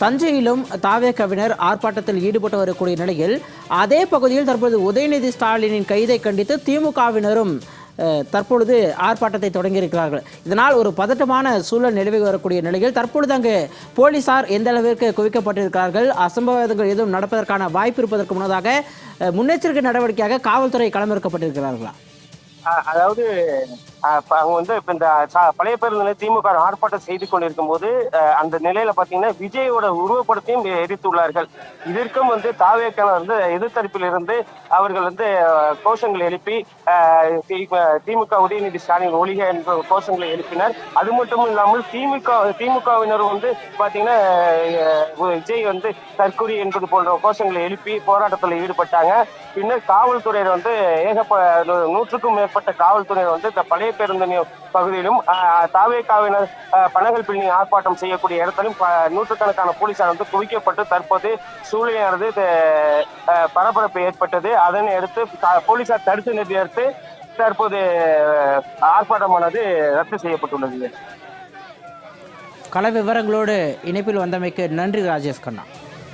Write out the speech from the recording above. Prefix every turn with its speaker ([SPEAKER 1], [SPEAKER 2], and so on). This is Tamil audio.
[SPEAKER 1] தஞ்சையிலும் தாவேகவினர் ஆர்ப்பாட்டத்தில் ஈடுபட்டு வரக்கூடிய நிலையில் அதே பகுதியில் தற்போது உதயநிதி ஸ்டாலினின் கைதை கண்டித்து திமுகவினரும் தற்பொழுது ஆர்ப்பாட்டத்தை தொடங்கியிருக்கிறார்கள். இதனால் ஒரு பதட்டமான சூழல் நிலவி வரக்கூடிய நிலையில் தற்பொழுது அங்கு போலீசார் எந்த அளவிற்கு குவிக்கப்பட்டிருக்கிறார்கள், அசம்பாவிதங்கள் எதுவும் நடப்பதற்கான வாய்ப்பு இருப்பதற்கு முன்னதாக முன்னெச்சரிக்கை நடவடிக்கையாக காவல்துறை களமிறக்கப்பட்டிருக்கிறார்களா?
[SPEAKER 2] அதாவது அவங்க வந்து இப்ப இந்த பழைய பேருந்து நிலையம் திமுக ஆர்ப்பாட்டம் செய்து கொண்டிருக்கும் போது அந்த நிலையில பாத்தீங்கன்னா விஜயோட உருவப்படத்தையும் எரித்துள்ளார்கள். இதற்கும் வந்து தாவேக்கான வந்து எதிர்த்தரப்பில் இருந்து அவர்கள் வந்து கோஷங்களை எழுப்பி திமுக உதயநிதி ஸ்டாலின் ஒழிக என்ற கோஷங்களை எழுப்பினர். அது மட்டும் இல்லாமல் திமுகவினர் வந்து பாத்தீங்கன்னா விஜய் வந்து தற்கொலை என்பது போன்ற கோஷங்களை எழுப்பி போராட்டத்தில் ஈடுபட்டாங்க. பின்னர் காவல்துறையினர் வந்து நூற்றுக்கும் மேற்பட்ட காவல்துறையினர் வந்து இந்த பழைய பேருந்து பகுதியிலும் தாவேகாவினர் பனகல் பின்னி ஆர்ப்பாட்டம் செய்யக்கூடிய இடத்திலும் நூற்றுக்கணக்கான போலீசார் வந்து குவிக்கப்பட்டு தற்போது சூழ்நிலையானது பரபரப்பு ஏற்பட்டது. அதனை அடுத்து போலீசார் தடுத்து நிறுத்தி தற்போது ஆர்ப்பாட்டமானது ரத்து செய்யப்பட்டுள்ளது.
[SPEAKER 1] கள விவரங்களோடு இணைப்பில் வந்தமைக்கு நன்றி ராஜேஷ் கண்ணா.